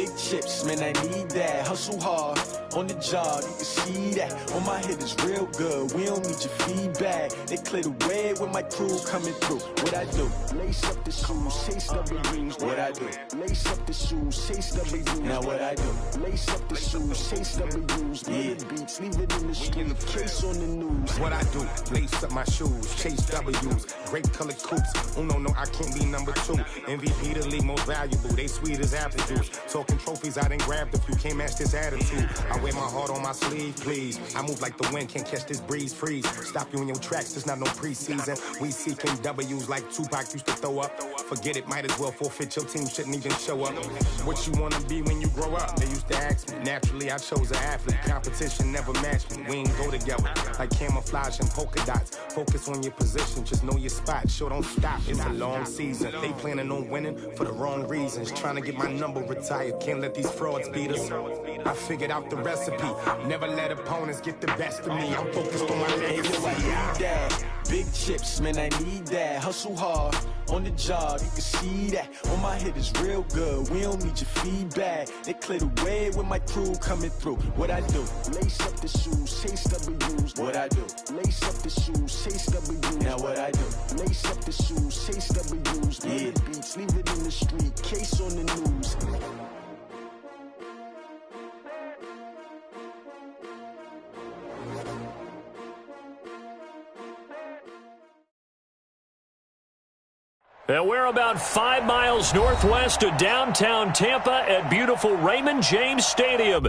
Big chips, man, I need that. Hustle hard, on the job, you can see that. On my hit is real good, we don't need your feedback. They clear the way with my crew coming through. What I do? Lace up the shoes, chase W's. What I do? Lace up the shoes, chase W's. Now what I do? Lace up the shoes, chase W's. Yeah. Beats, leave it in the street, case on the news. What I do? Lace up my shoes, chase W's. Great colored coops. Oh no, I can't be number 2. MVP the league most valuable. They sweet as apple juice. Talking trophies, I done grabbed a few. Can't match this attitude. I wear my heart on my sleeve, please. I move like the wind, can't catch this breeze. Freeze. Stop you in your tracks. There's not no preseason. We seeking W's like Tupac used to throw up. Forget it, might as well forfeit. Your team shouldn't even show up. What you wanna be when you grow up? They used to ask me. Naturally, I chose an athlete. Competition never matched me. We ain't go together like camouflage and polka dots. Focus on your position, just know your spot. Sure, don't stop. It's a long season. They planning on winning for the wrong reasons. Trying to get my number retired. Can't let these frauds beat us. I figured out the recipe. Never let opponents get the best of me. I'm focused on my legacy. Big chips, man, I need that. Hustle hard, on the job, you can see that. On my hit is real good, we don't need your feedback. They clear the way with my crew coming through. What I do? Lace up the shoes, chase W's. What I do? Lace up the shoes, chase W's. Now what I do? Lace up the shoes, chase W's. Yeah. Beats, leave it in the street, case on the news. And we're about 5 miles northwest of downtown Tampa at beautiful Raymond James Stadium.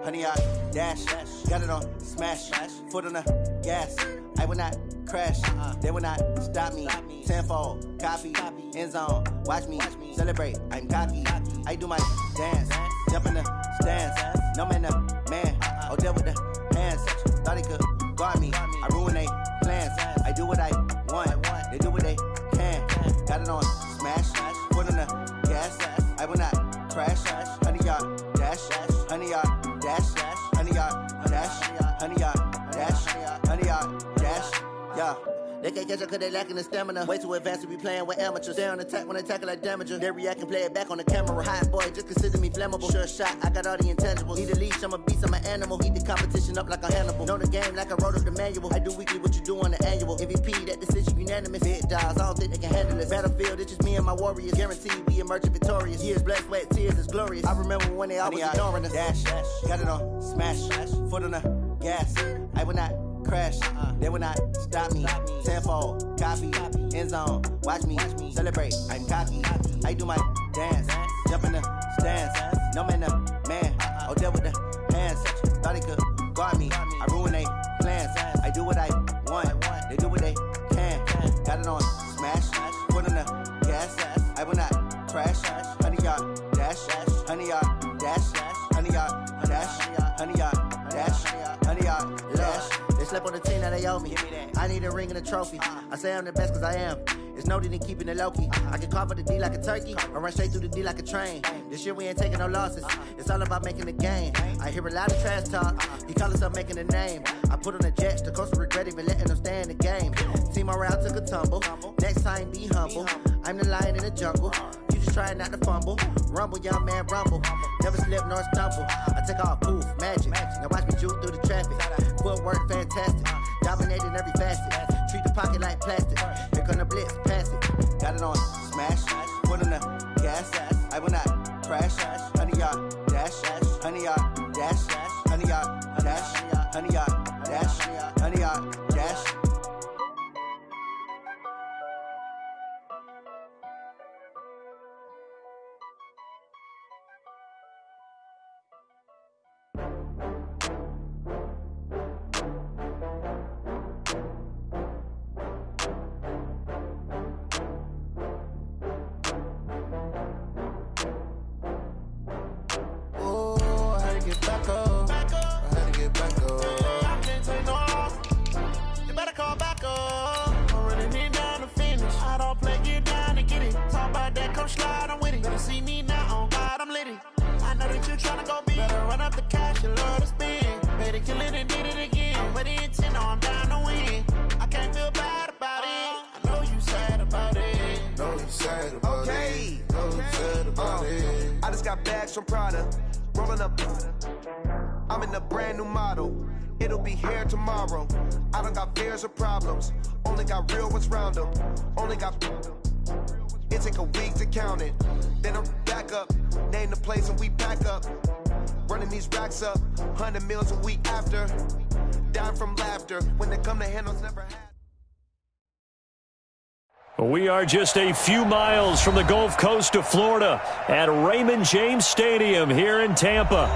Honey, I dash, got it on smash, foot on the gas. I will not crash, they will not stop me. Tenfold, copy, end zone, watch me celebrate. I'm cocky, I do my dance, jump in the stands. No man, man, oh there with the hands. Thought he could guard me, I ruin they plans. I do what I want, they do what they can. Got it on smash, foot on the gas. I will not crash, honey, y'all dash, honey, y'all dash, honey, y'all dash, honey, y'all dash, honey, y'all dash, yeah. They can't catch up cause they lacking the stamina. Way too advanced to be playing with amateurs. They on attack when they tackle like damager. They react and play it back on the camera. Hot boy, just consider me flammable. Sure shot, I got all the intangibles. Need a leash, I'm a beast, I'm an animal. Eat the competition up like a Hannibal. Know the game like I wrote up the manual. I do weekly what you do on the annual. MVP, that decision unanimous. Big dogs, I don't think they can handle it. Battlefield, it's just me and my warriors. Guaranteed we emerge victorious. Years, blood, sweat, tears, it's glorious. I remember when they always ignoring us. Dash, got it on smash, foot on the gas. I will not crash, they will not stop me. Tenfold, copy, end zone, watch me celebrate. I'm cocky, I do my dance, jump in the stands. No man, man, oh there with the hands. Thought he could guard me, I ruin they plans. I do what I want, they do what they can. Got it on smash, foot on the gas. I will not crash, honey, y'all dash, honey, y'all dash, honey, y'all dash, honey, y'all dash, honey, y'all dash. They slept on the team that they owe me. I need a ring and a trophy. I say I'm the best cause I am. It's no need in keeping it low-key. I can carve up the D like a turkey or run straight through the D like a train. This year we ain't taking no losses. It's all about making the game. I hear a lot of trash talk. He call himself making a name. I put on the Jets. The coach will regret even letting them stay in the game. Team around took a tumble. Next time be humble. I'm the lion in the jungle. You just try not to fumble. Rumble, young man, rumble. Never slip nor stumble. I take off, poof, magic. Now watch me juke through the traffic. Footwork fantastic. Dominating every facet. Treat the pocket like plastic. Here come the blitz, pass it. Got it on smash. Foot on the gas. I will not crash. Honey, y'all dash. Honey, y'all dash. Honey, y'all dash. Honey, y'all dash. Honey, y'all dash. Slide, I'm with it. Better see me now, on God, I'm lit. you tryna go be? Better run up the cash, you love to spend. Better kill it and did it again. But the intent, no, I'm down to win. I can't feel bad about it. I know you sad about it. Know you sad about it. Know you sad about it. I just got bags from Prada. Rolling up. I'm in a brand new model. It'll be here tomorrow. I don't got fears or problems. Only got real ones round them. Only got. It take a week to count it. Then I'm back up. Name the place and we pack up. Running these racks up. 100 meals a week after. Down from laughter. When they come to handles never had. We are just a few miles from the Gulf Coast of Florida at Raymond James Stadium here in Tampa.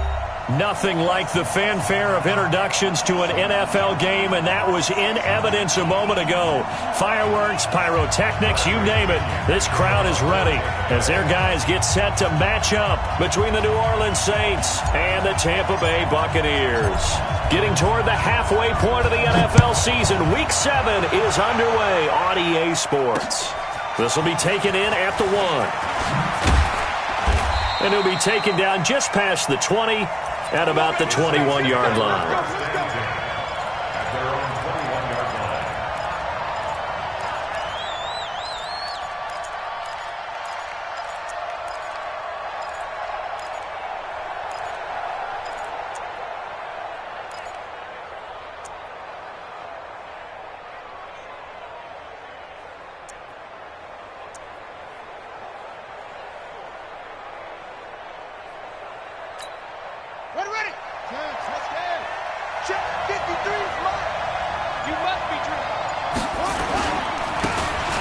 Nothing like the fanfare of introductions to an NFL game, and that was in evidence a moment ago. Fireworks, pyrotechnics, you name it. This crowd is ready as their guys get set to match up between the New Orleans Saints and the Tampa Bay Buccaneers. Getting toward the halfway point of the NFL season, Week 7 is underway on EA Sports. This will be taken in at the 1. And he'll be taken down just past the 20 at about the 21-yard line.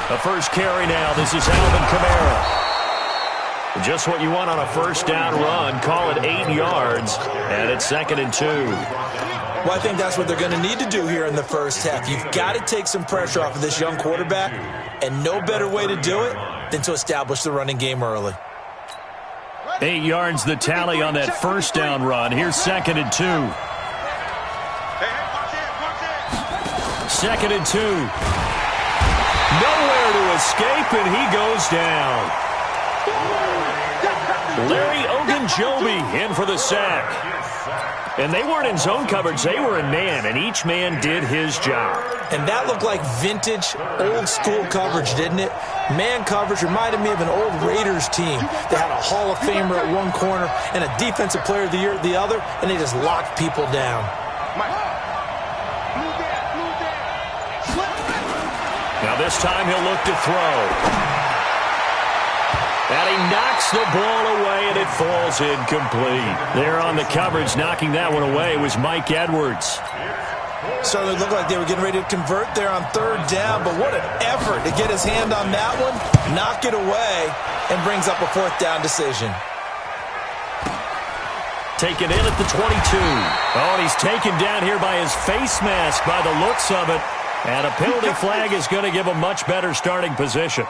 The first carry now. This is Alvin Kamara. Just what you want on a first down run. Call it 8 yards, and it's 2nd and 2. Well, I think that's what they're going to need to do here in the first half. You've got to take some pressure off of this young quarterback, and no better way to do it than to establish the running game early. 8 yards the tally on that first down run. Here's 2nd and 2. 2nd and 2. Nowhere to escape, and he goes down. Larry Ogunjobi in for the sack. And they weren't in zone coverage. They were in man, and each man did his job. And that looked like vintage, old-school coverage, didn't it? Man coverage reminded me of an old Raiders team that had a Hall of Famer at one corner and a Defensive Player of the Year at the other, and they just locked people down. Now this time he'll look to throw. And he knocks the ball away, and it falls incomplete. There on the coverage, knocking that one away, was Mike Edwards. Certainly looked like they were getting ready to convert there on 3rd down, but what an effort to get his hand on that one, knock it away, and brings up a 4th down decision. Taken in at the 22. Oh, and he's taken down here by his face mask by the looks of it. And a penalty flag is going to give a much better starting position.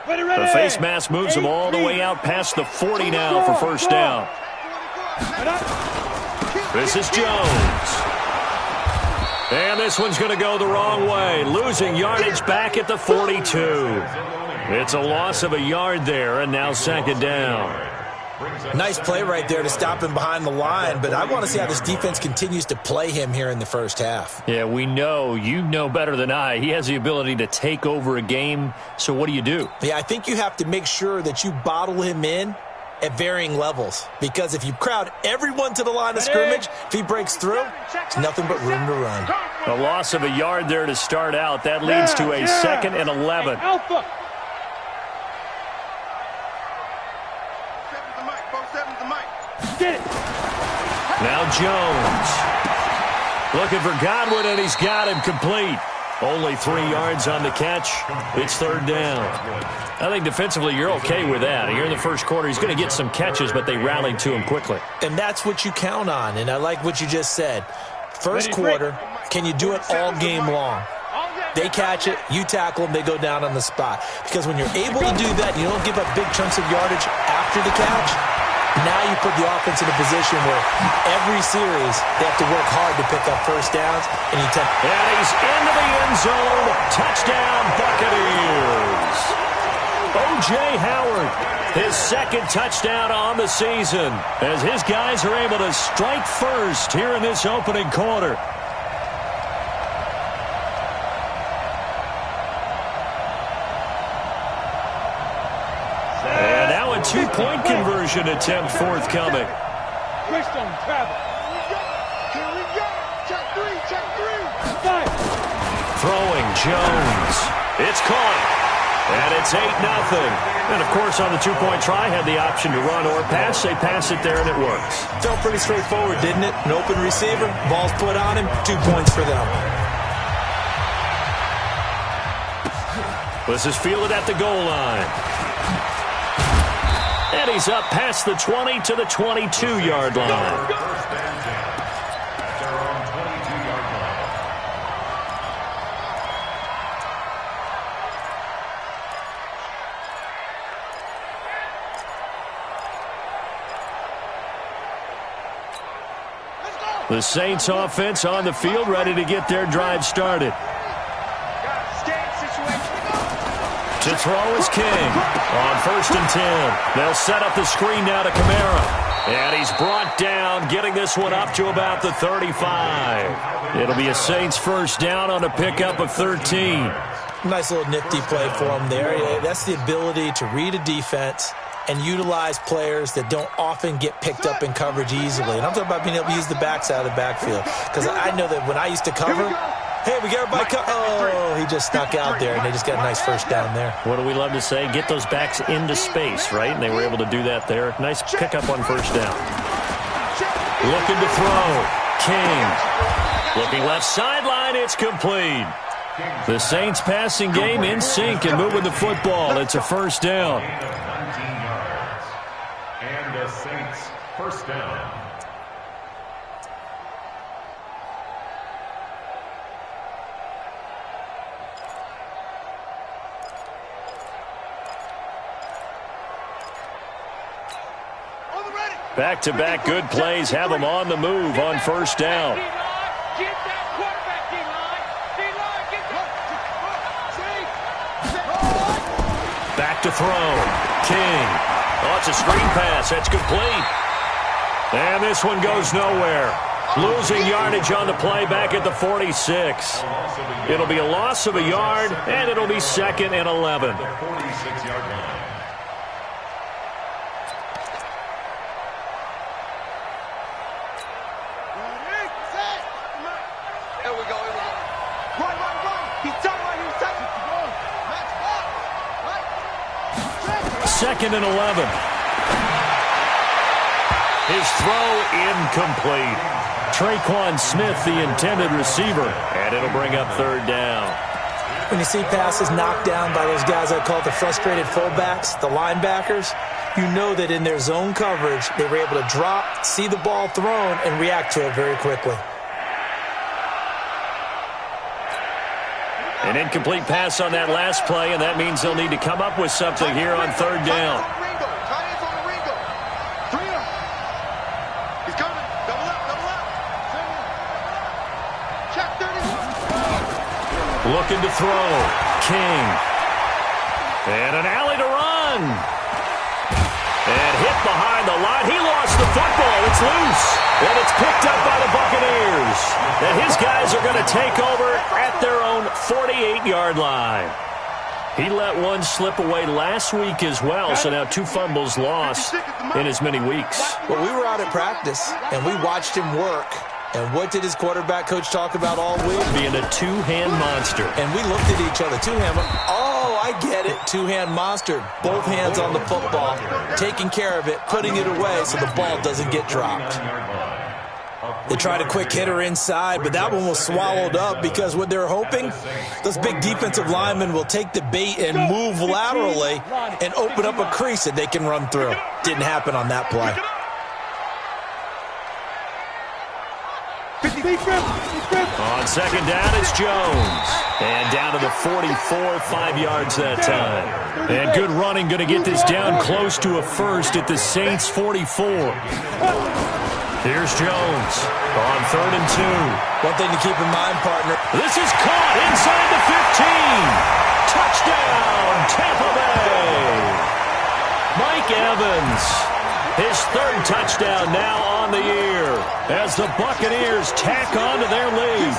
The face mask moves him all the way out past the 40 now for first down. This is Jones. And this one's going to go the wrong way, losing yardage back at the 42. It's a loss of a yard there, and now 2nd down. Nice play right there to stop him behind the line, but I want to see how this defense continues to play him here in the first half. Yeah, we know. You know better than I. He has the ability to take over a game, so what do you do? Yeah, I think you have to make sure that you bottle him in at varying levels, because if you crowd everyone to the line of scrimmage, if he breaks through, it's nothing but room to run. A loss of a yard there to start out. That leads to a 2nd and 11. Alpha. Get it. Now Jones. Looking for Godwin, and he's got him complete. Only 3 yards on the catch. It's 3rd down. I think defensively you're okay with that. Here in the first quarter, he's going to get some catches, but they rallied to him quickly. And that's what you count on, and I like what you just said. First quarter, can you do it all game long? They catch it, you tackle them, they go down on the spot. Because when you're able to do that, you don't give up big chunks of yardage after the catch, now you put the offense in a position where every series they have to work hard to pick up first downs. And he's into the end zone. Touchdown, Buccaneers. O.J. Howard, his second touchdown on the season, as his guys are able to strike first here in this opening quarter. And now a two-point conversion attempt forthcoming. Throwing Jones. It's caught. And it's 8-0. And, of course, on the two-point try, had the option to run or pass. They pass it there, and it works. Felt pretty straightforward, didn't it? An open receiver, ball's put on him, 2 points for them. This is fielded at the goal line. And he's up past the 20 to the 22-yard line. The Saints offense on the field, ready to get their drive started. To throw is King on 1st and 10. They'll set up the screen now to Kamara. And he's brought down, getting this one up to about the 35. It'll be a Saints first down on a pickup of 13. Nice little nifty play for him there. That's the ability to read a defense and utilize players that don't often get picked up in coverage easily. And I'm talking about being able to use the backs out of the backfield. Because I know that when I used to cover, hey, we got everybody oh, he just snuck out there, and they just got a nice first down there. What do we love to say? Get those backs into space, right? And they were able to do that there. Nice pickup on first down. Looking to throw. King. Looking left sideline. It's complete. The Saints passing game in sync and moving the football. It's a first down. And the Saints first down. Back-to-back good plays have them on the move on first down. Back to throw. King. Oh, it's a screen pass. That's complete. And this one goes nowhere. Losing yardage on the play back at the 46. It'll be a loss of a yard, and it'll be 2nd and 11. The 46-yard line. Second and 11. His throw incomplete. Traquan Smith, the intended receiver, and it'll bring up third down. When you see passes knocked down by those guys I call the frustrated fullbacks, the linebackers, you know that in their zone coverage, they were able to drop, see the ball thrown, and react to it very quickly. An incomplete pass on that last play, and that means they'll need to come up with something here on third down. Looking to throw. King. And an alley to run. And hit behind the line. He lost the football. It's loose. And it's picked up by the Buccaneers. And his guys are going to take over at their own 48-yard line. He let one slip away last week as well, so now 2 fumbles lost in as many weeks. Well, we were out at practice, and we watched him work. And what did his quarterback coach talk about all week? Being a two-hand monster. And we looked at each other. Two-hand. Oh, I get it. Two-hand monster. Both hands on the football, taking care of it, putting it away so the ball doesn't get dropped. They tried a quick hitter inside, but that one was swallowed up because what they're hoping, those big defensive linemen will take the bait and move laterally and open up a crease that they can run through. Didn't happen on that play. On second down, it's Jones. And down to the 44, 5 yards that time. And good running, going to get this down close to a first at the Saints' 44. Here's Jones on 3rd and 2. One thing to keep in mind, partner. This is caught inside the 15. Touchdown, Tampa Bay. Mike Evans, his 3rd touchdown now on the year as the Buccaneers tack on to their lead.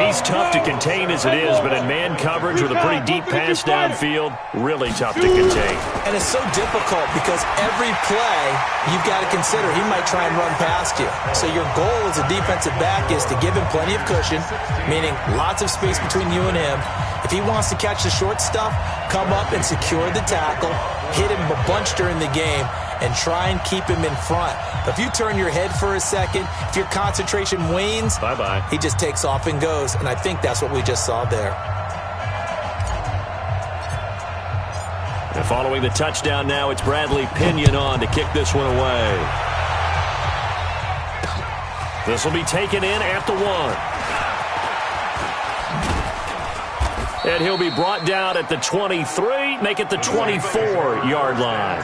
He's tough to contain as it is, but in man coverage with a pretty deep pass downfield, really tough to contain. And it's so difficult because every play you've got to consider he might try and run past you. So your goal as a defensive back is to give him plenty of cushion, meaning lots of space between you and him. If he wants to catch the short stuff, come up and secure the tackle, hit him a bunch during the game, and try and keep him in front. But if you turn your head for a second, if your concentration wanes, bye-bye. He just takes off and goes, and I think that's what we just saw there. And following the touchdown now, it's Bradley Pinion on to kick this one away. This will be taken in at the 1. And he'll be brought down at the 23, make it the 24-yard line.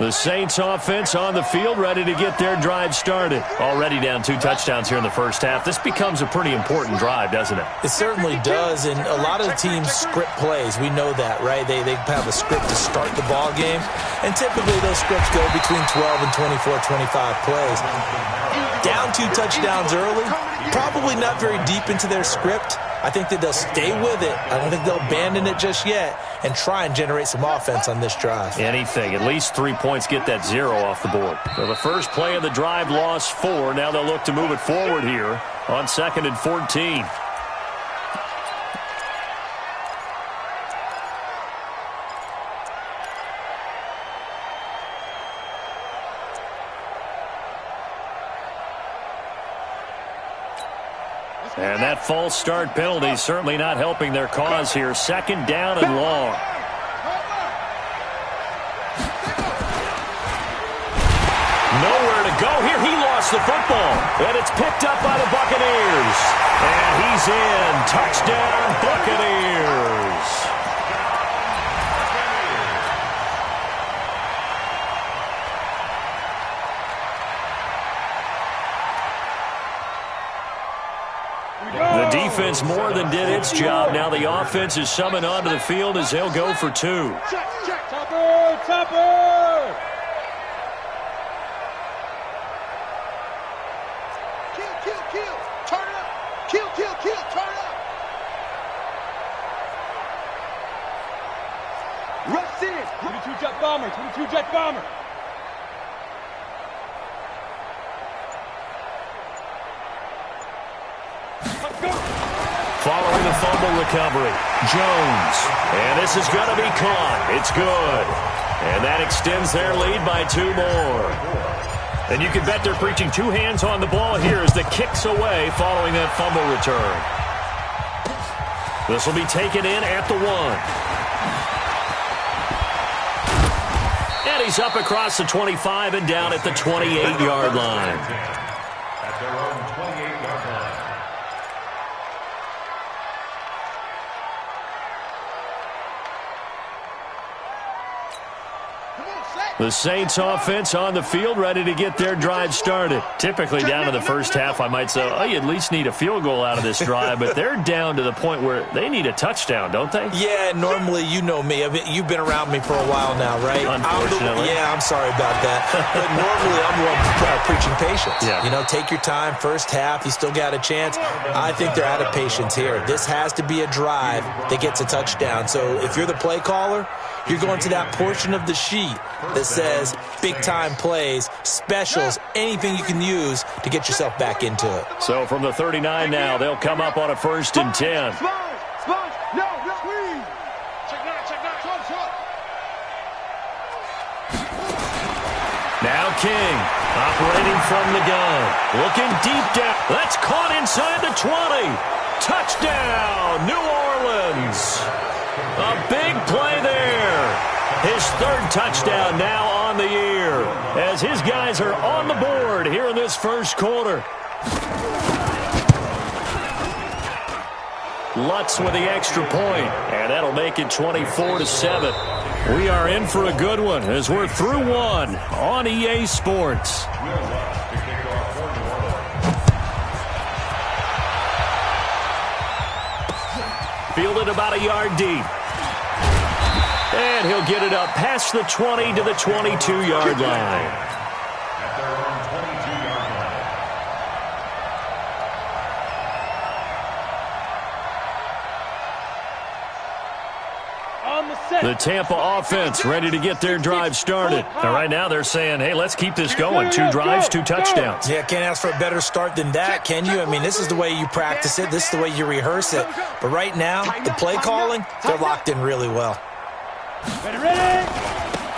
The Saints offense on the field, ready to get their drive started. Already down 2 touchdowns here in the first half. This becomes a pretty important drive, doesn't it? It certainly does, and a lot of the teams script plays. We know that, right? They have a script to start the ball game, and typically those scripts go between 12 and 24, 25 plays. Down 2 touchdowns early, probably not very deep into their script. I think that they'll stay with it. I don't think they'll abandon it just yet and try and generate some offense on this drive. Anything. At least 3 points, get that 0 off the board. So the first play of the drive lost 4. Now they'll look to move it forward here on 2nd and 14. And that false start penalty certainly not helping their cause here. 2nd down and long. Nowhere to go here. He lost the football. And it's picked up by the Buccaneers. And he's in. Touchdown, Buccaneers. The defense more than did its job. Now the offense is summoned onto the field as they'll go for 2. Check. Topper! Kill. Turn it up. Kill. Turn it up. Rush in. 22 jet bomber. Following the fumble recovery, Jones. And this is going to be caught. It's good. And that extends their lead by 2 more. And you can bet they're preaching 2 hands on the ball here as the kick's away following that fumble return. This will be taken in at the 1. And he's up across the 25 and down at the 28-yard line. At their own 28-yard line. The Saints offense on the field, ready to get their drive started. Typically down to the first half, I might say, you at least need a field goal out of this drive, but they're down to the point where they need a touchdown, don't they? Yeah, normally, you know me. I mean, you've been around me for a while now, right? Unfortunately. I'm sorry about that. But normally, I'm the one preaching patience. Yeah. You know, take your time, first half, you still got a chance. I think they're out of patience here. This has to be a drive that gets a touchdown. So if you're the play caller, you're going to that portion of the sheet that says big-time plays, specials, anything you can use to get yourself back into it. So from the 39 now, they'll come up on a 1st and 10. Now King, operating from the gun, looking deep down. That's caught inside the 20. Touchdown, New Orleans. A big play there. His third touchdown now on the year as his guys are on the board here in this first quarter. Lutz with the extra point, and that'll make it 24-7. We are in for a good one as we're through one on EA Sports. Fielded about a yard deep. And he'll get it up past the 20 to the 22-yard line. At their own 22-yard line. The Tampa offense ready to get their drive started. And right now they're saying, hey, let's keep this going. 2 drives, 2 touchdowns. Yeah, can't ask for a better start than that, can you? I mean, this is the way you practice it. This is the way you rehearse it. But right now, the play calling, they're locked in really well. Ready?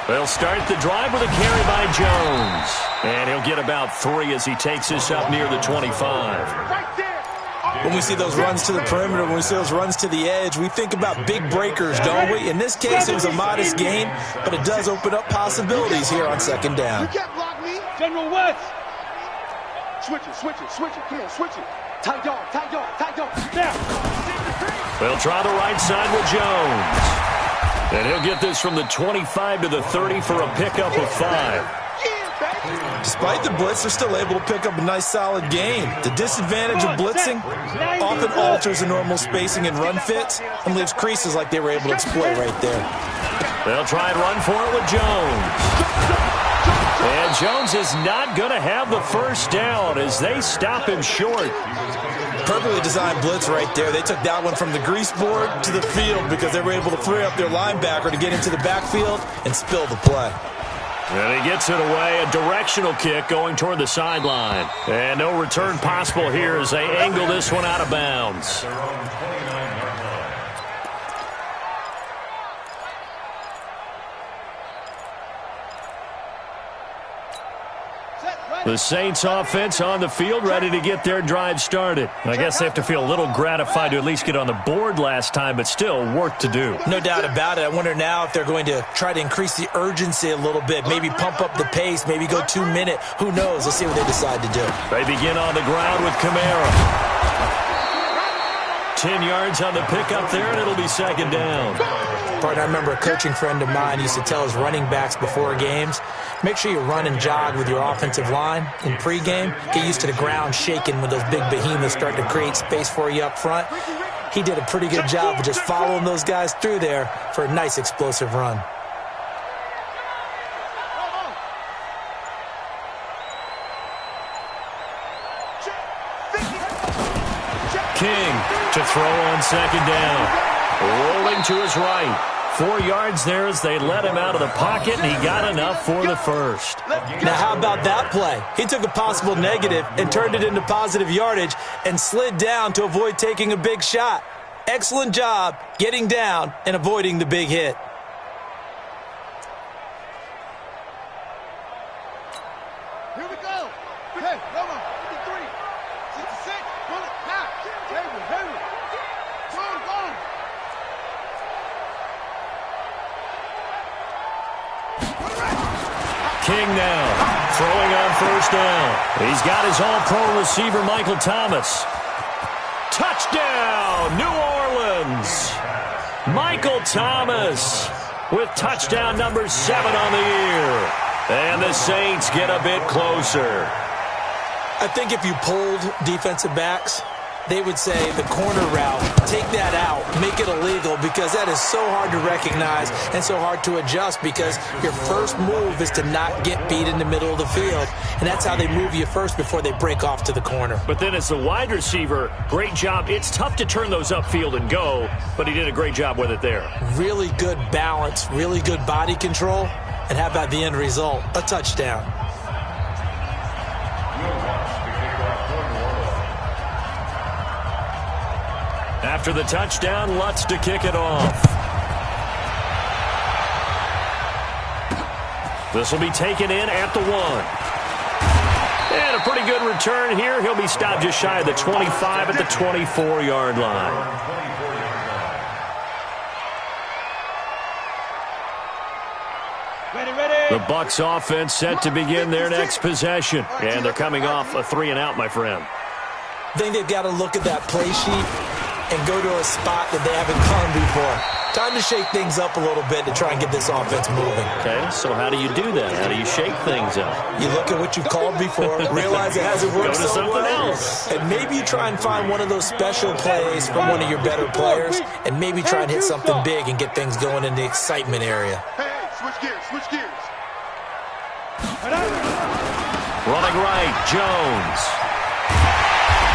They'll start the drive with a carry by Jones. And he'll get about 3 as he takes this up near the 25. When we see those runs to the perimeter, when we see those runs to the edge, we think about big breakers, don't we? In this case, it was a modest gain, but it does open up possibilities here on second down. You can't block me. General West. Switch it. Come on, switch it. Tight yard. There. They'll try the right side with Jones. And he'll get this from the 25 to the 30 for a pickup of 5. Despite the blitz, they're still able to pick up a nice, solid gain. The disadvantage of blitzing often alters the normal spacing and run fits and leaves creases like they were able to exploit right there. They'll try and run for it with Jones. And Jones is not going to have the first down as they stop him short. Perfectly designed blitz right there. They took that one from the grease board to the field because they were able to free up their linebacker to get into the backfield and spill the play. And he gets it away, a directional kick going toward the sideline. And no return possible here as they angle this one out of bounds. Their own 29-yard line. The Saints offense on the field ready to get their drive started. I guess they have to feel a little gratified to at least get on the board last time, but still work to do. No doubt about it. I wonder now if they're going to try to increase the urgency a little bit, maybe pump up the pace, maybe go 2 minute. Who knows? Let's see what they decide to do. They begin on the ground with Kamara. 10 yards on the pickup there, and it'll be second down. Partner, I remember a coaching friend of mine used to tell his running backs before games, make sure you run and jog with your offensive line in pregame. Get used to the ground shaking when those big behemoths start to create space for you up front. He did a pretty good job of just following those guys through there for a nice explosive run. King to throw on second down. Rolling to his right. 4 yards there as they let him out of the pocket, and he got enough for the first. Now, how about that play? He took a possible negative and turned it into positive yardage and slid down to avoid taking a big shot. Excellent job getting down and avoiding the big hit. Here we go. Hey, come on. 53. 66. Pull it. Now. Hurry. Go. King now throwing on first down. He's got his all-pro receiver, Michael Thomas. Touchdown, New Orleans. Michael Thomas with touchdown number 7 on the year. And the Saints get a bit closer. I think if you polled defensive backs, they would say the corner route, take that out, make it illegal, because that is so hard to recognize and so hard to adjust, because your first move is to not get beat in the middle of the field. And that's how they move you first before they break off to the corner. But then as the wide receiver, great job. It's tough to turn those upfield and go, but he did a great job with it there. Really good balance, really good body control. And how about the end result? A touchdown. After the touchdown, Lutz to kick it off. This will be taken in at the 1. And a pretty good return here. He'll be stopped just shy of the 25 at the 24-yard line. The Bucs offense set to begin their next possession. And they're coming off a 3-and-out, my friend. I think they've got to look at that play sheet and go to a spot that they haven't gone before. Time to shake things up a little bit to try and get this offense moving. Okay, so how do you do that? How do you shake things up? You look at what you've called before, realize it hasn't worked so well, and maybe you try and find one of those special plays from one of your better players, and maybe try and hit something big and get things going in the excitement area. Hey, switch gears, switch gears. Running right, Jones.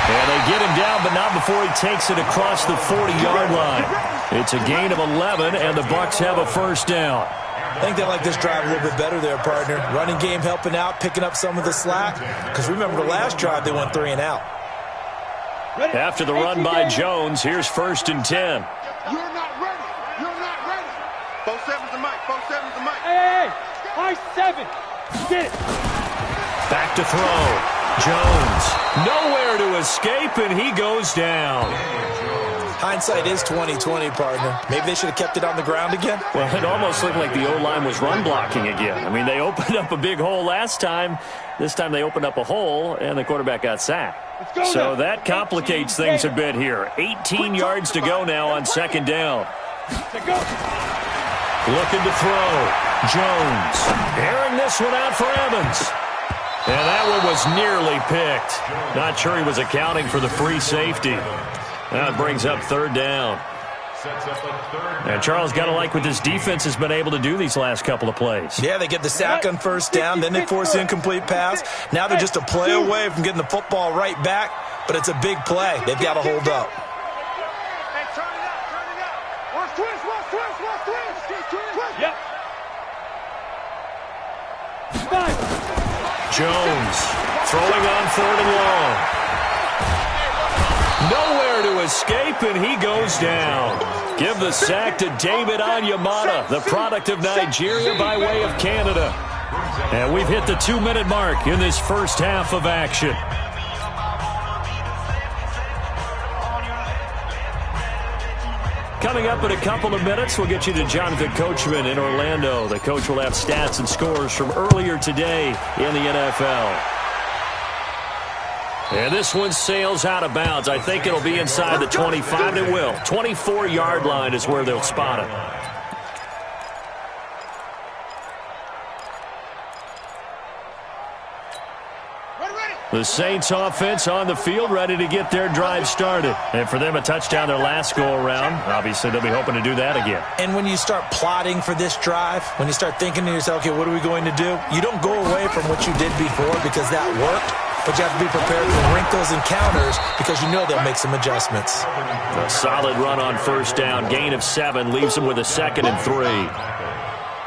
And they get him down, but not before he takes it across the 40-yard line. It's a gain of 11, and the Bucs have a first down. I think they like this drive a little bit better there, partner. Running game helping out, picking up some of the slack. Because remember, the last drive, they went 3-and-out. After the run by Jones, here's 1st and 10. You're not ready. You're not ready. 4-7's the mic. 4-7's the mic. Hey, high 7. Get it. Back to throw. Jones, nowhere to escape, and he goes down. Hindsight is 20/20, partner. Maybe they should have kept it on the ground again. Well, it almost looked like the O-line was run blocking again. I mean, they opened up a big hole last time. This time they opened up a hole, and the quarterback got sacked. So that complicates things a bit here. 18 yards to go now on 2nd down. Looking to throw. Jones airing this one out for Evans. And that one was nearly picked. Not sure he was accounting for the free safety. That brings up 3rd down. And Charles, got to like what this defense has been able to do these last couple of plays. Yeah, they get the sack on 1st down, then they force the incomplete pass. Now they're just a play away from getting the football right back, but it's a big play. They've got to hold up. Hey, turn it up, turn it up. Watch twist, watch twist, watch twist. Yep. Jones throwing on 3rd and long. Nowhere to escape, and he goes down. Give the sack to David Onyemata, the product of Nigeria by way of Canada. And we've hit the 2-minute mark in this first half of action. Coming up in a couple of minutes, we'll get you to Jonathan Coachman in Orlando. The coach will have stats and scores from earlier today in the NFL. And this one sails out of bounds. I think it'll be inside the 25. It will. 24-yard line is where they'll spot it. The Saints offense on the field, ready to get their drive started. And for them, a touchdown their last go-around. Obviously, they'll be hoping to do that again. And when you start plotting for this drive, when you start thinking to yourself, okay, what are we going to do? You don't go away from what you did before because that worked, but you have to be prepared for wrinkles and counters because you know they'll make some adjustments. A solid run on 1st down. Gain of 7 leaves them with a 2nd and 3.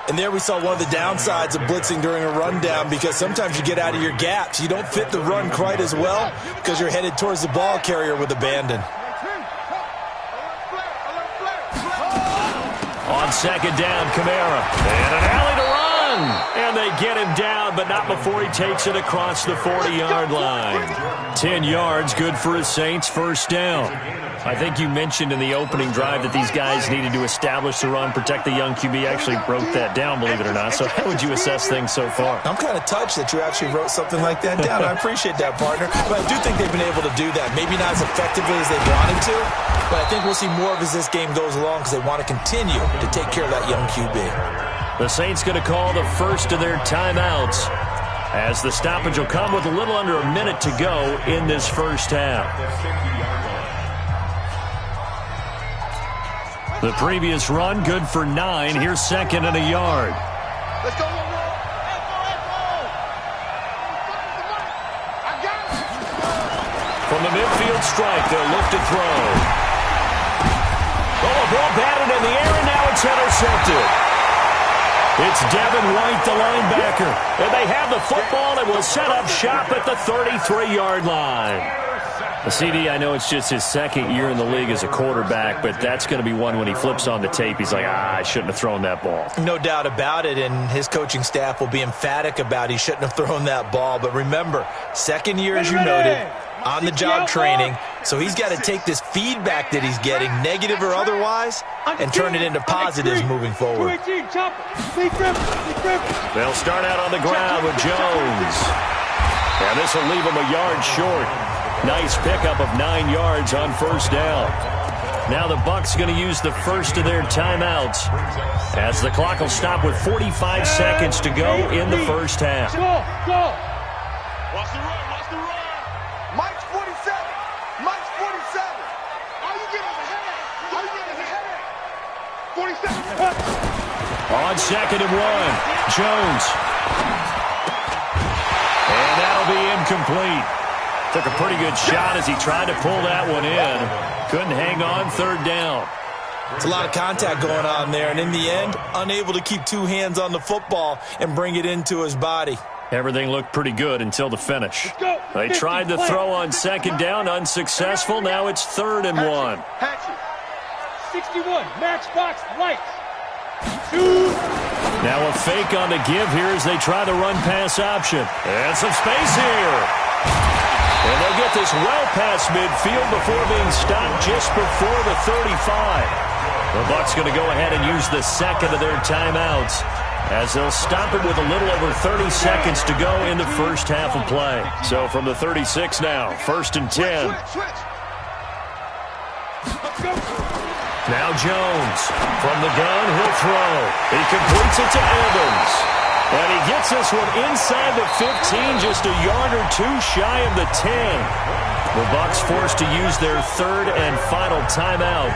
And there we saw one of the downsides of blitzing during a rundown because sometimes you get out of your gaps. You don't fit the run quite as well because you're headed towards the ball carrier with abandon. On 2nd down, Kamara. And an alley to run. And they get him down, but not before he takes it across the 40-yard line. 10 yards, good for his Saints, 1st down. I think you mentioned in the opening drive that these guys needed to establish the run, protect the young QB. Actually wrote that down, believe it or not. So how would you assess things so far? I'm kind of touched that you actually wrote something like that down. I appreciate that, partner. But I do think they've been able to do that. Maybe not as effectively as they wanted to, but I think we'll see more of as this game goes along because they want to continue to take care of that young QB. The Saints going to call the first of their timeouts as the stoppage will come with a little under a minute to go in this first half. The previous run, good for 9. Here's 2nd and a yard. Let's go. From the midfield strike, they'll look to throw. Oh, a ball batted in the air, and now it's intercepted. It's Devin White, the linebacker. And they have the football and will set up shop at the 33-yard line. CD, I know it's just his second year in the league as a quarterback, but that's going to be one when he flips on the tape, he's like, I shouldn't have thrown that ball. No doubt about it, and his coaching staff will be emphatic about he shouldn't have thrown that ball. But remember, second year, as you noted, on-the-job training, so he's got to take this feedback that he's getting, negative or otherwise, and turn it into positives moving forward. They'll start out on the ground with Jones. And this will leave him a yard short. Nice pickup of 9 yards on first down. Now the Bucs going to use the first of their timeouts as the clock will stop with 45 seconds to go in the first half. Go! Watch the run, watch the run! Mike's 47! Mike's 47! How you getting a headache? How you getting a headache? 47! On second and 1, Jones. And that'll be incomplete. Took a pretty good shot as he tried to pull that one in. Couldn't hang on third down. It's a lot of contact going on there, and in the end, unable to keep 2 hands on the football and bring it into his body. Everything looked pretty good until the finish. They tried to throw on second down, unsuccessful. Now it's third and 1. 61, matchbox lights. 2. Now a fake on the give here as they try the run-pass option. And some space here. And they'll get this well past midfield before being stopped just before the 35. The Bucs going to go ahead and use the second of their timeouts as they'll stop it with a little over 30 seconds to go in the first half of play. So from the 36 now, first and 10. Now Jones from the gun, he'll throw. He completes it to Evans. And he gets this one inside the 15, just a yard or 2 shy of the 10. The Bucs forced to use their third and final timeout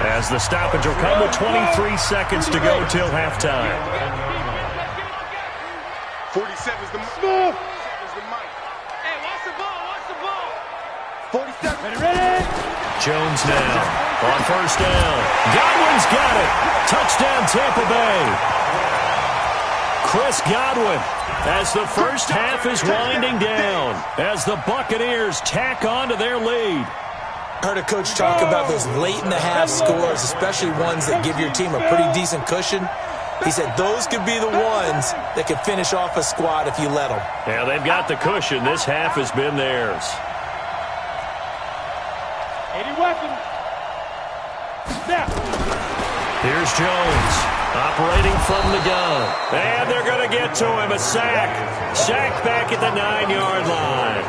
as the stoppage will come with 23 seconds to go till halftime. 47's the mic. Hey, watch the ball, watch the ball. 47. Ready? Jones now on first down. Godwin's got it. Touchdown Tampa Bay. Chris Godwin as the first half is winding down as the Buccaneers tack on to their lead. Heard a coach talk about those late-in-the-half scores, especially ones that give your team a pretty decent cushion. He said those could be the ones that could finish off a squad if you let them. Yeah, they've got the cushion. This half has been theirs. 80 weapons. Snap. Here's Jones operating from the gun. And they're going to get to him. A sack. Sack back at the 9-yard line.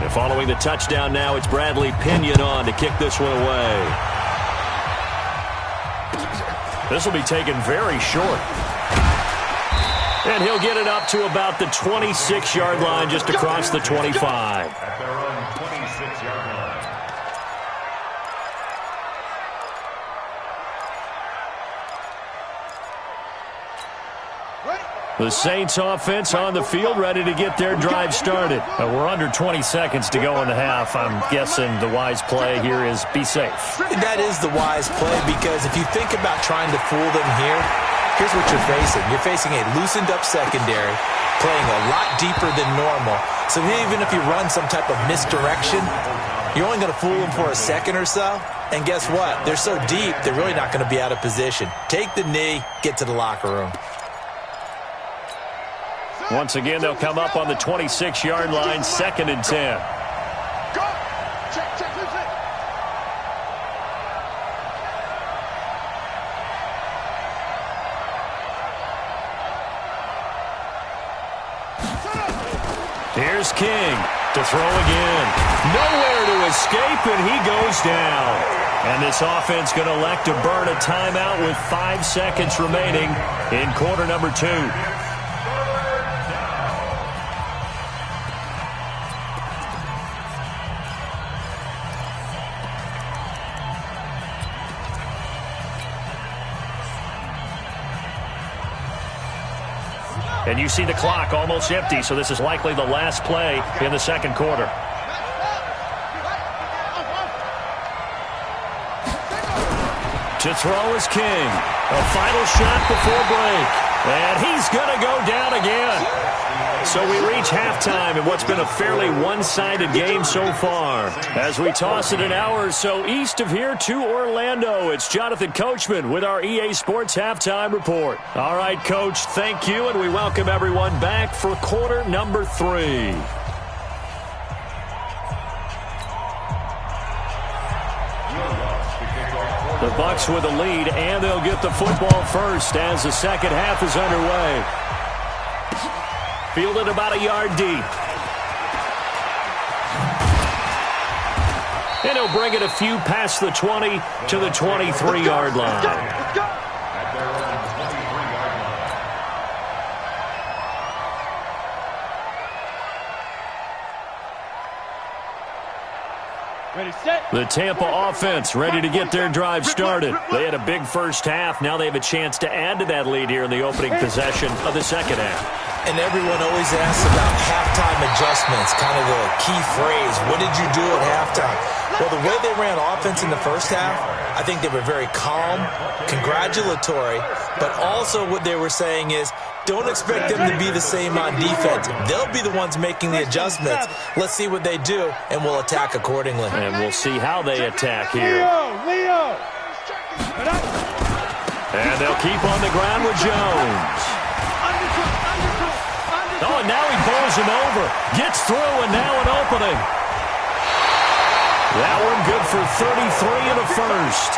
And following the touchdown now, it's Bradley Pinion on to kick this one away. This will be taken very short. And he'll get it up to about the 26-yard line, just across the 25. At their own 26-yard line. The Saints offense on the field, ready to get their drive started. We're under 20 seconds to go in the half. I'm guessing the wise play here is be safe. That is the wise play, because if you think about trying to fool them here, here's what you're facing. You're facing a loosened-up secondary, playing a lot deeper than normal. So even if you run some type of misdirection, you're only going to fool them for a second or so. And guess what? They're so deep, they're really not going to be out of position. Take the knee, get to the locker room. Once again, they'll come up on the 26-yard line, second and 10. Go. Check, check, check. Here's King to throw again. Nowhere to escape, and he goes down. And this offense going to elect to burn a timeout with 5 seconds remaining in quarter number 2. And you see the clock almost empty, so this is likely the last play in the second quarter. To throw is King. A final shot before break. And he's going to go down again. So we reach halftime in what's been a fairly one-sided game so far. As we toss it an hour or so east of here to Orlando, it's Jonathan Coachman with our EA Sports Halftime Report. All right, Coach, thank you, and we welcome everyone back for quarter number 3. The Bucs with a lead, and they'll get the football first as the second half is underway. Fielded about a yard deep. And he'll bring it a few past the 20 to the 23-yard line. Let's go. Ready, set. The Tampa offense ready to get their drive started. They had a big first half. Now they have a chance to add to that lead here in the opening possession of the second half. And everyone always asks about halftime adjustments, kind of the key phrase. What did you do at halftime? Well, the way they ran offense in the first half, I think they were very calm, congratulatory, but also what they were saying is, don't expect them to be the same on defense. They'll be the ones making the adjustments. Let's see what they do, and we'll attack accordingly. And we'll see how they attack here. Leo. And they'll keep on the ground with Jones. Oh, and now he bowls him over. Gets through, and now an opening. That one good for 33 and a first.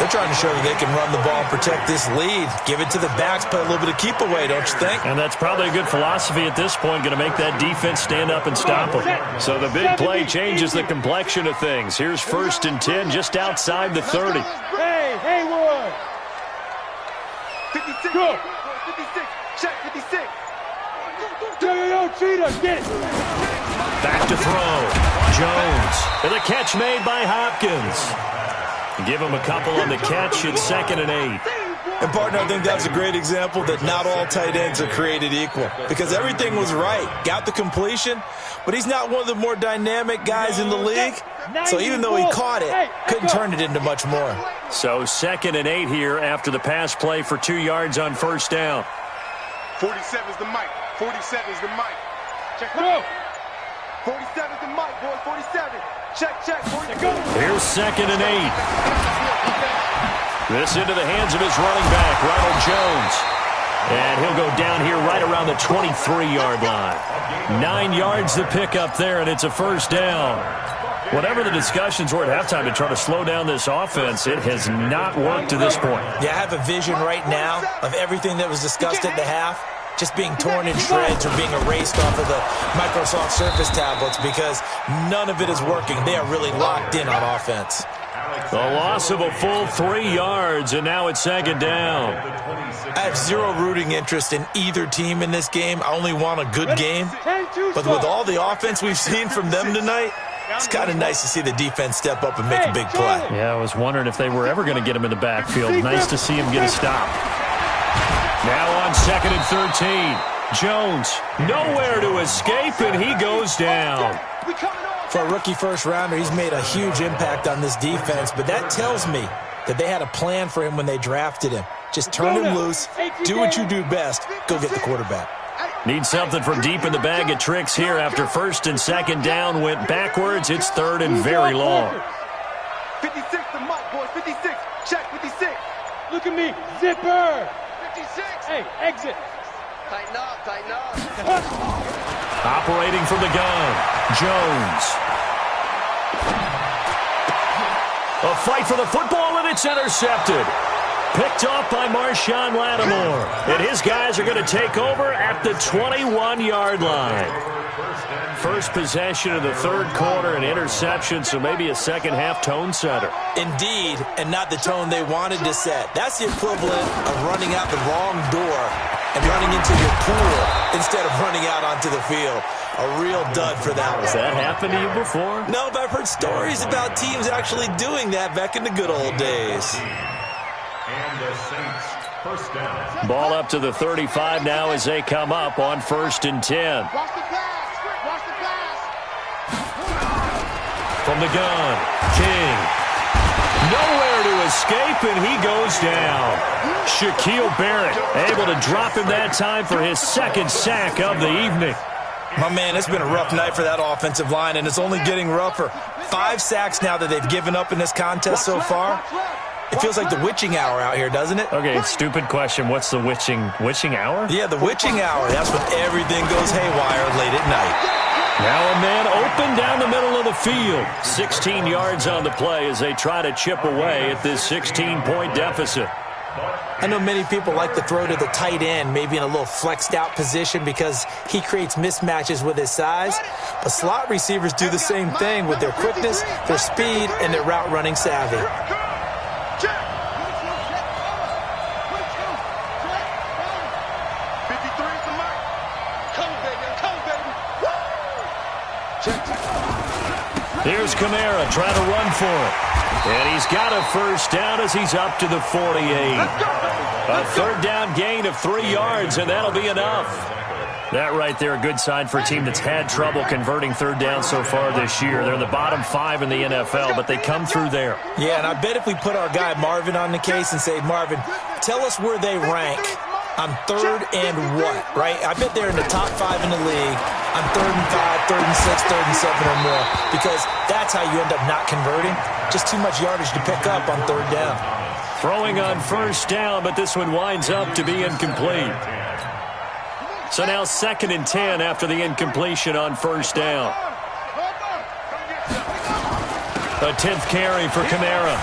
They're trying to show that they can run the ball and protect this lead. Give it to the backs, play a little bit of keep away, don't you think? And that's probably a good philosophy at this point, going to make that defense stand up and stop them. So the big play changes the complexion of things. Here's 1st and 10 just outside the 30. Hey, Haywood. 56. Go. 56. Check 56. Yo, Cheetah, get it. Back to throw. Jones. And the catch made by Hopkins. Give him a couple on the catch. It's 2nd and 8. And, partner, I think that was a great example that not all tight ends are created equal because everything was right. Got the completion, but he's not one of the more dynamic guys in the league. So even though he caught it, couldn't turn it into much more. So 2nd and 8 here after the pass play for 2 yards on 1st down. 47 is the mic. 47 is the mic. Check. Go. 47 is the mic, boys. 47. Check, check. 47. Here's 2nd and 8. This into the hands of his running back, Ronald Jones. And he'll go down here right around the 23-yard line. 9 yards to pick up there, and it's a 1st down. Whatever the discussions were at halftime to try to slow down this offense, it has not worked to this point. Yeah, I have a vision right now of everything that was discussed at the half just being torn in shreds or being erased off of the Microsoft Surface tablets because none of it is working. They are really locked in on offense. The loss of a full 3 yards, and now it's 2nd down. I have zero rooting interest in either team in this game. I only want a good game. But with all the offense we've seen from them tonight, it's kind of nice to see the defense step up and make a big play. Yeah, I was wondering if they were ever going to get him in the backfield. Nice to see him get a stop. Now on 2nd and 13. Jones, nowhere to escape, and he goes down. For a rookie first-rounder, he's made a huge impact on this defense, but that tells me that they had a plan for him when they drafted him. Just turn him loose, do what you do best, go get the quarterback. Need something from deep in the bag of tricks here after 1st and 2nd down went backwards. It's 3rd and very long. 56, the mic, boys. 56. Check 56. Look at me. Zipper. 56. Hey, exit. Tighten up, tighten up. Operating from the gun, Jones. A fight for the football, and it's intercepted. Picked off by Marshawn Lattimore. And his guys are going to take over at the 21-yard line. First possession of the 3rd quarter, an interception, so maybe a second-half tone setter. Indeed, and not the tone they wanted to set. That's the equivalent of running out the wrong door and running into your pool instead of running out onto the field. A real dud for that one. Has that happened to you before? No, but I've heard stories about teams actually doing that back in the good old days. And the Saints, 1st down. Ball up to the 35 now as they come up on 1st and 10. Watch the pass. Watch the pass. From the gun, King. Nowhere to escape, and he goes down. Shaquille Barrett able to drop him that time for his 2nd sack of the evening. My man, it's been a rough night for that offensive line, and it's only getting rougher. 5 sacks now that they've given up in this contest so far. It feels like the witching hour out here, doesn't it? Okay, stupid question. What's the witching hour? Yeah, the witching hour. That's when everything goes haywire late at night. Now a man open down the middle of the field. 16 yards on the play as they try to chip away at this 16-point deficit. I know many people like to throw to the tight end, maybe in a little flexed out position because he creates mismatches with his size. But slot receivers do the same thing with their quickness, their speed, and their route running savvy. Here's Kamara trying to run for it. And he's got a first down as he's up to the 48. A third down gain of 3 yards, and that'll be enough. That right there, a good sign for a team that's had trouble converting third down so far this year. They're in the bottom 5 in the NFL, but they come through there. Yeah, and I bet if we put our guy Marvin on the case and say, Marvin, tell us where they rank on third and what, right? I bet they're in the top 5 in the league on 3rd and 5, 3rd and 6, 3rd and 7 or more, because that's how you end up not converting. Just too much yardage to pick up on third down. Throwing on first down, but this one winds up to be incomplete. So now 2nd and 10 after the incompletion on first down. A 10th carry for Kamara.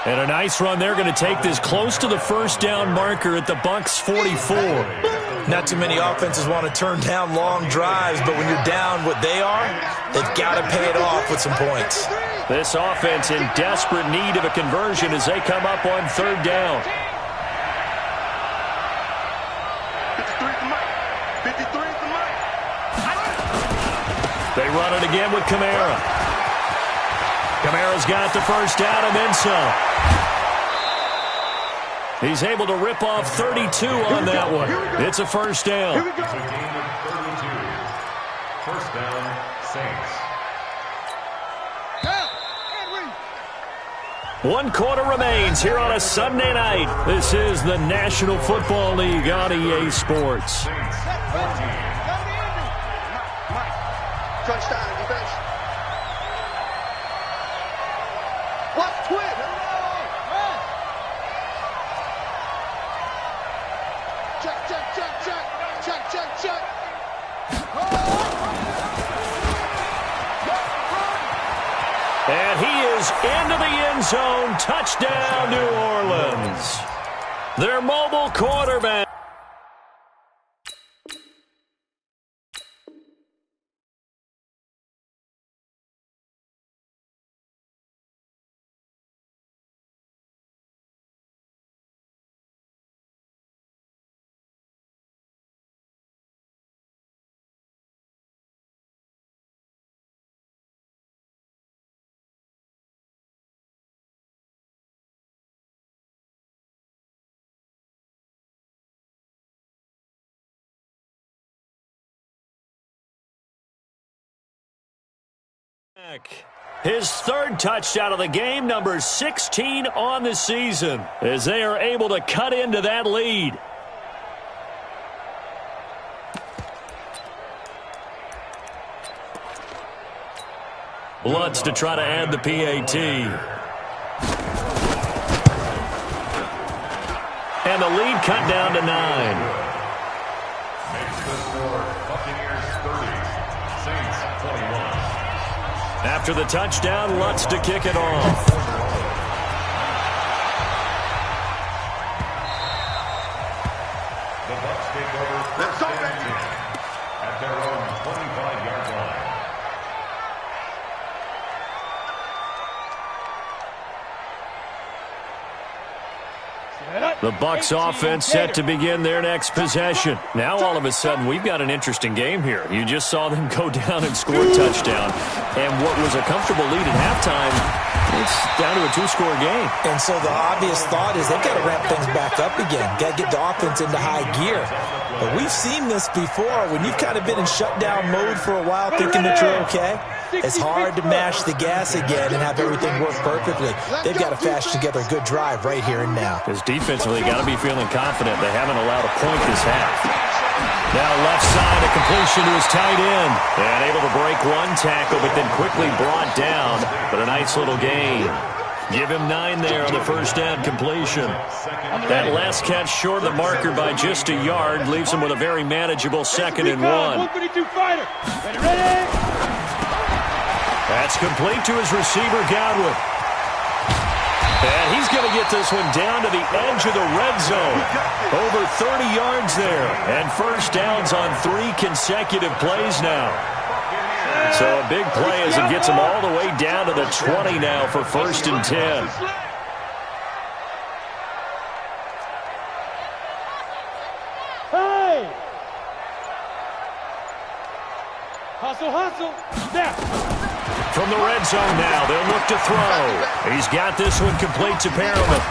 And a nice run. They're going to take this close to the first down marker at the Bucs 44. Not too many offenses want to turn down long drives, but when you're down what they are, they've got to pay it off with some points. This offense in desperate need of a conversion as they come up on third down. 53 for Mike. 53 for Mike. They run it again with Kamara. Kamara's got the first down and then some. He's able to rip off 32 on that one. It's a first down. It's a gain of 32. First down, Saints. 1 quarter remains here on a Sunday night. This is the National Football League on EA Sports. Saints, 14. Touchdown defense. Watch twin. Check, check, check, check. Check, check, check. And he is into the end zone. Touchdown, New Orleans. Their mobile quarterback. His 3rd touchdown of the game, number 16 on the season, as they are able to cut into that lead. Lutz to try to add the PAT. And the lead cut down to 9. Makes the score Buccaneers 30, Saints 21. After the touchdown, Lutz to kick it off. The Bucs take over first and 10 at their own 25-yard line. The Bucs offense set to begin their next possession. Now all of a sudden we've got an interesting game here. You just saw them go down and score a touchdown. And what was a comfortable lead at halftime, it's down to a 2-score game. And so the obvious thought is they've got to ramp things back up again. Got to get the offense into high gear. But we've seen this before. When you've kind of been in shutdown mode for a while thinking that you're okay, it's hard to mash the gas again and have everything work perfectly. They've got to fashion together a good drive right here and now. Because defensively, got to be feeling confident. They haven't allowed a point this half. Now left side, a completion to his tight end. And able to break one tackle, but then quickly brought down. But a nice little gain. Give him 9 there on the first down completion. That last catch short of the marker by just a yard leaves him with a very manageable 2nd and 1. 132 fighter. Ready? That's complete to his receiver, Godwin. And he's going to get this one down to the edge of the red zone. Over 30 yards there. And first downs on 3 consecutive plays now. So a big play as it gets him all the way down to the 20 now for 1st and 10. Hey! Hustle, hustle. Now. From the red zone now, they'll look to throw. He's got this one complete to Perriman.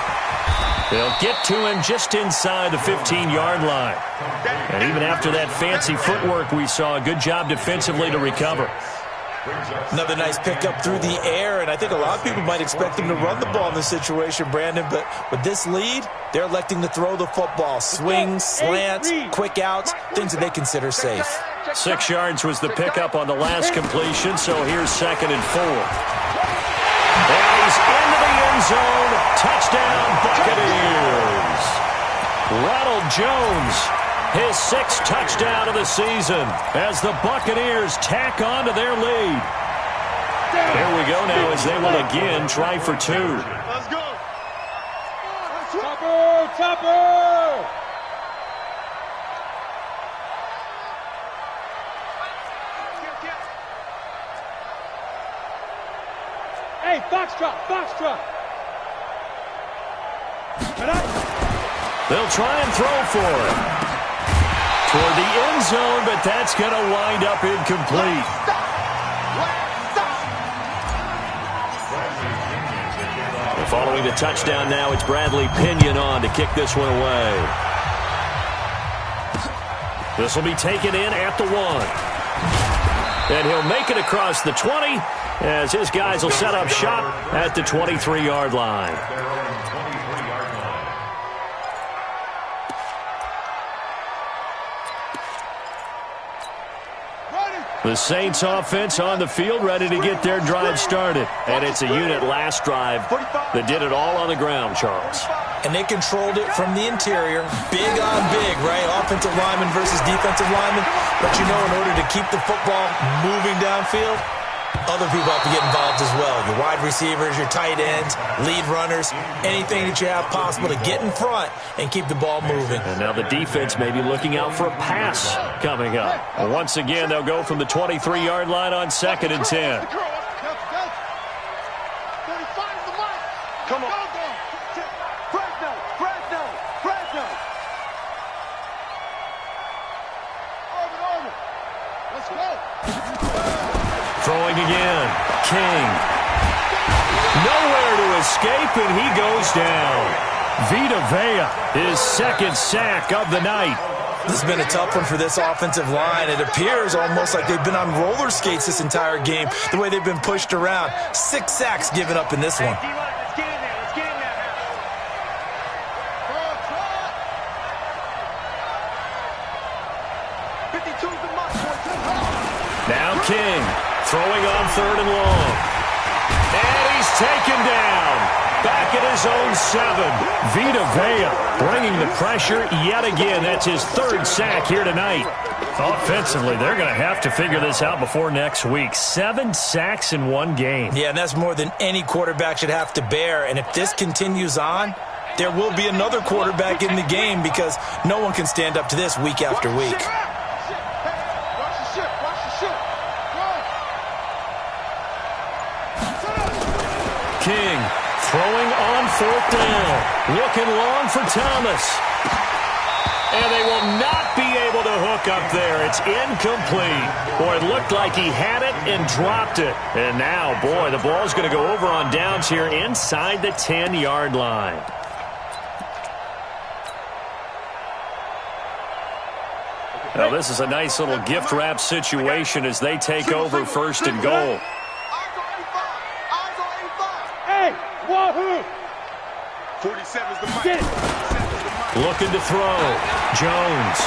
They'll get to him just inside the 15-yard line. And even after that fancy footwork we saw, a good job defensively to recover. Another nice pickup through the air, and I think a lot of people might expect them to run the ball in this situation, Brandon, but with this lead, they're electing to throw the football. Swings, slants, quick outs, things that they consider safe. 6 yards was the pickup on the last completion, so here's 2nd and 4. And he's into the end zone. Touchdown, Buccaneers. Ronald Jones, his 6th touchdown of the season as the Buccaneers tack on to their lead. Here we go now as they will again try for 2. Let's go. Topper, Topper. Hey, Foxtrot, Foxtrot. They'll try and throw for it. Toward the end zone, but that's going to wind up incomplete. Following the touchdown now, it's Bradley Pinion on to kick this one away. This will be taken in at the 1. And he'll make it across the 20 as his guys will set up shop at the 23-yard line. The Saints offense on the field ready to get their drive started. And it's a unit last drive that did it all on the ground, Charles. And they controlled it from the interior. Big on big, right? Offensive lineman versus defensive lineman. But you know, in order to keep the football moving downfield, other people have to get involved as well. Your wide receivers, your tight ends, lead runners, anything that you have possible to get in front and keep the ball moving. And now the defense may be looking out for a pass coming up. And once again, they'll go from the 23-yard line on 2nd and 10. Come on. Fresno. Let's go. Throwing again. King. Nowhere to escape, and he goes down. Vita Vea, his 2nd sack of the night. This has been a tough one for this offensive line. It appears almost like they've been on roller skates this entire game, the way they've been pushed around. 6 sacks given up in this one. Now King throwing on 3rd and long. And he's taken down. Back at his own 7. Vita Vea bringing the pressure yet again. That's his 3rd sack here tonight. Offensively, they're going to have to figure this out before next week. 7 sacks in one game. Yeah, and that's more than any quarterback should have to bear. And if this continues on, there will be another quarterback in the game because no one can stand up to this week after week. King throwing on 4th down. Looking long for Thomas. And they will not be able to hook up there. It's incomplete. Boy, it looked like he had it and dropped it. And now, boy, the ball's going to go over on downs here inside the 10-yard line. Now, this is a nice little gift wrap situation as they take over 1st and goal. Hey, wahoo! 47's the mic. Looking to throw. Jones.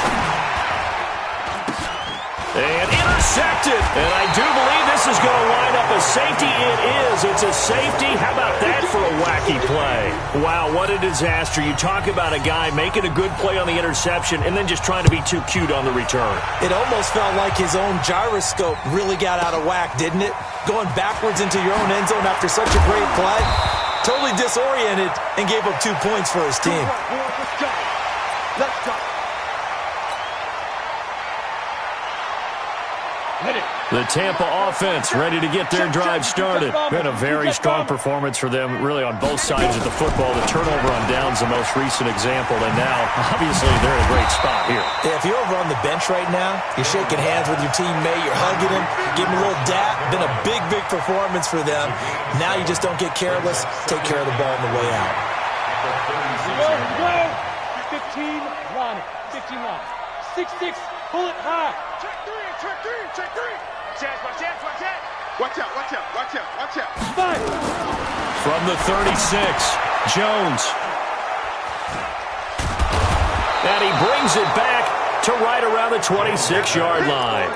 And intercepted. And I do believe this is going to wind up a safety. It is. It's a safety. How about that for a wacky play? Wow, what a disaster. You talk about a guy making a good play on the interception and then just trying to be too cute on the return. It almost felt like his own gyroscope really got out of whack, didn't it? Going backwards into your own end zone after such a great play. Totally disoriented and gave up 2 points for his team. Let's go. Let's go. The Tampa offense ready to get their drive started. Been a very strong performance for them, really, on both sides of the football. The turnover on downs, the most recent example, and now, obviously, they're in a great spot here. Yeah, if you're over on the bench right now, you're shaking hands with your teammate, you're hugging him, giving him a little dap. Been a big, big performance for them. Now you just don't get careless. Take care of the ball on the way out. Go. 15 line. 15 line. 6-6. Pull it high. Check three. Check three. Check three. Watch out. Watch out. 5. From the 36, Jones. And he brings it back to right around the 26-yard line.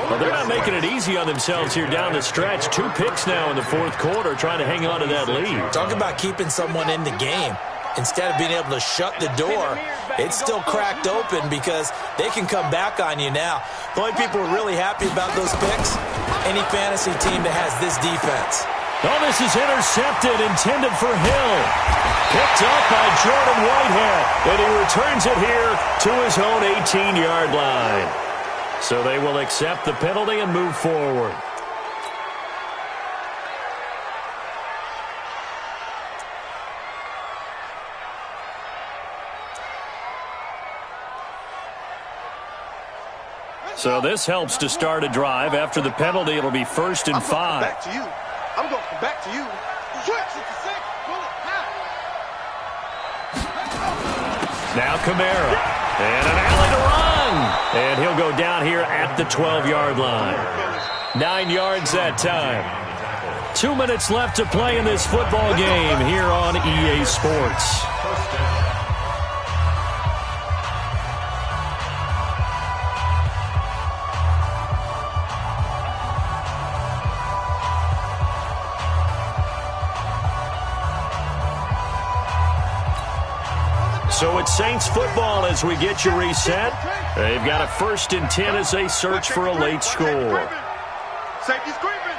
Well, they're not making it easy on themselves here down the stretch. 2 picks now in the fourth quarter, trying to hang on to that lead. Talk about keeping someone in the game. Instead of being able to shut the door, it's still cracked open because they can come back on you now. The only people who are really happy about those picks, any fantasy team that has this defense. Oh, this is intercepted, intended for Hill. Picked up by Jordan Whitehead, and he returns it here to his own 18-yard line. So they will accept the penalty and move forward. So this helps to start a drive. After the penalty, it'll be 1st and 5. Back to you. I'm going back to you. Switch. 6. Pull it high. Now Kamara. And an alley to run. And he'll go down here at the 12-yard line. 9 yards that time. 2 minutes left to play in this football game here on EA Sports. So it's Saints football as we get you reset. They've got a 1st and 10 as they search for a late score. Safety's creeping.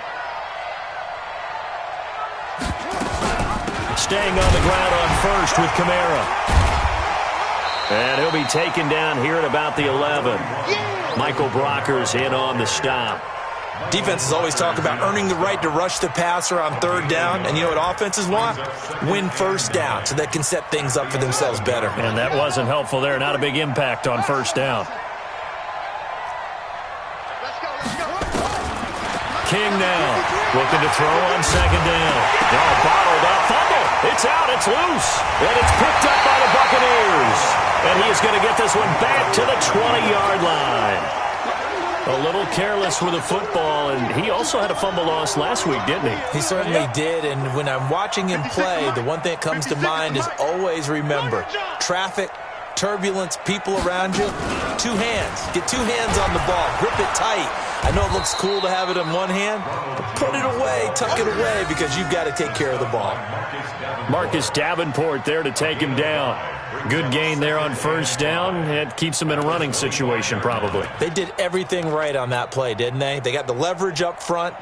Staying on the ground on 1st with Kamara. And he'll be taken down here at about the 11. Michael Brocker's in on the stop. Defenses always talk about earning the right to rush the passer on 3rd down. And you know what offenses want? Win 1st down so they can set things up for themselves better. And that wasn't helpful there. Not a big impact on 1st down. King now looking to throw on 2nd down. Now bottled up. Fumble. It's out. It's loose. And it's picked up by the Buccaneers. And he is going to get this one back to the 20-yard line. A little careless with the football, and he also had a fumble loss last week, didn't he? He certainly did, and when I'm watching him play, the one thing that comes to mind is always remember, traffic, turbulence, people around you, 2 hands. Get 2 hands on the ball. Grip it tight. I know it looks cool to have it in one hand, but put it away, tuck it away, because you've got to take care of the ball. Marcus Davenport there to take him down. Good gain there on 1st down. It keeps him in a running situation, probably. They did everything right on that play, didn't they? They got the leverage up front,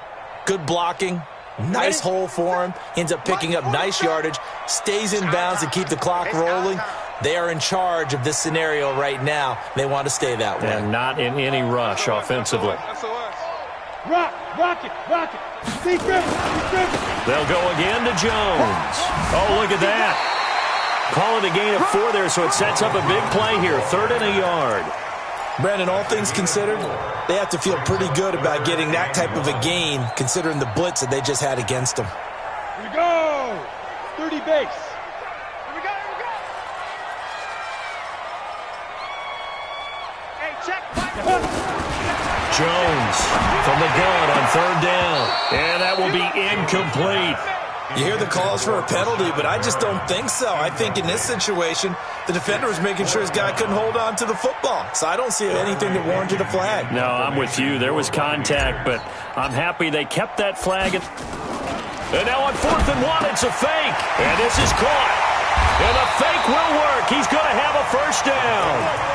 good blocking, nice hole for him. He ends up picking up nice yardage, stays in bounds to keep the clock rolling. They are in charge of this scenario right now. They want to stay that way. And not in any rush offensively. Rock it. They'll go again to Jones. Oh, look at that. Call it a gain of 4 there, so it sets up a big play here. 3rd and a yard. Brandon, all things considered, they have to feel pretty good about getting that type of a gain, considering the blitz that they just had against them. Here we go. 30 base. Here we go. Hey, check. Jones from the gun on 3rd down. And that will be incomplete. You hear the calls for a penalty, but I just don't think so. I think in this situation, the defender was making sure his guy couldn't hold on to the football. So I don't see anything that warranted a flag. No, I'm with you. There was contact, but I'm happy they kept that flag. And now on 4th and 1, it's a fake. And this is caught. And the fake will work. He's going to have a first down.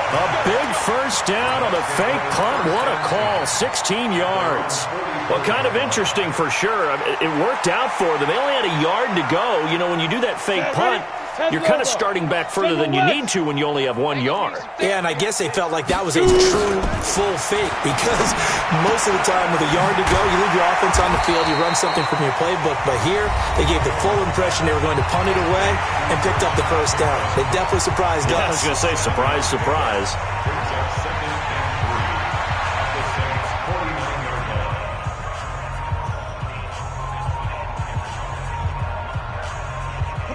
A big first down on a fake punt. What a call. 16 yards. Well, kind of interesting for sure. It worked out for them. They only had a yard to go. You know, when you do that fake punt, you're kind of starting back further than you need to when you only have 1 yard. Yeah, and I guess they felt like that was a true full fake because most of the time with a yard to go, you leave your offense on the field, you run something from your playbook. But here, they gave the full impression they were going to punt it away and picked up the first down. They definitely surprised us. I was going to say surprise, surprise.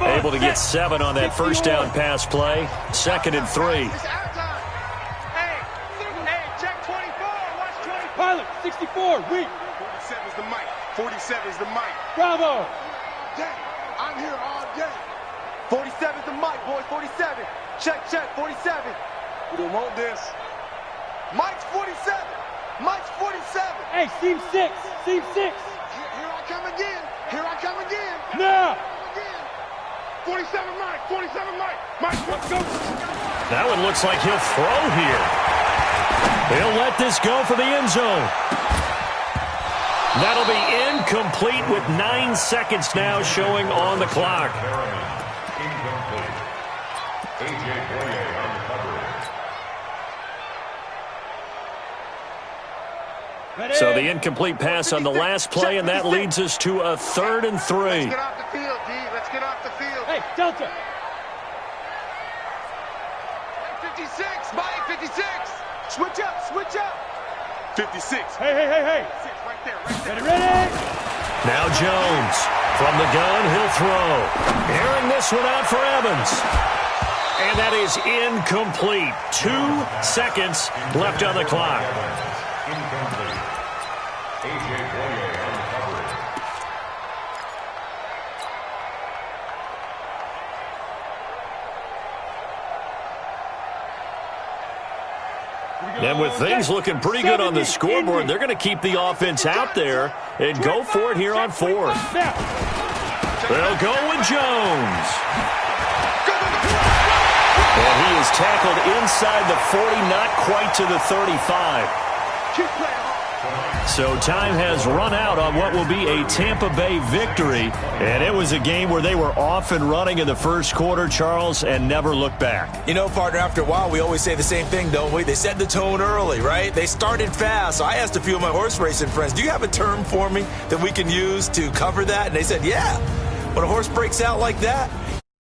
Able to get 7 on that first down pass play. 2nd and 3. Hey, check 24. Watch 20. Pilot, 64. Weak. 47 is the mic. 47 is the mic. Bravo. Day, I'm here all day. 47 is the mic, boys. 47. Check, 47. We don't want this. Mike's 47. Mike's 47. Hey, seam 6. Seam 6. Here I come again. Here I come again. Now. 47 Mike. 47 Mike. Mike, let's go. That one looks like he'll throw here. He'll let this go for the end zone. That'll be incomplete with 9 seconds now showing on the clock. So the incomplete pass on the last play, and that leads us to a 3rd and 3. Let's get off the field, D. Let's get off the field. Hey, Delta. 56. Mike, 56. Switch up. Switch up. 56. Hey. Right there. Ready. Now Jones from the gun, he'll throw. Airing this one out for Evans. And that is incomplete. 2 seconds left on the clock. Incomplete. A.J. Boye on the coverage. And with things looking pretty good on the scoreboard, they're going to keep the offense out there and go for it here on 4th. They'll go with Jones. And he is tackled inside the 40, not quite to the 35. So time has run out on what will be a Tampa Bay victory. And it was a game where they were off and running in the first quarter, Charles, and never looked back. You know, partner, after a while, we always say the same thing, don't we? They set the tone early, right? They started fast. So I asked a few of my horse racing friends, do you have a term for me that we can use to cover that? And they said, yeah. When a horse breaks out like that,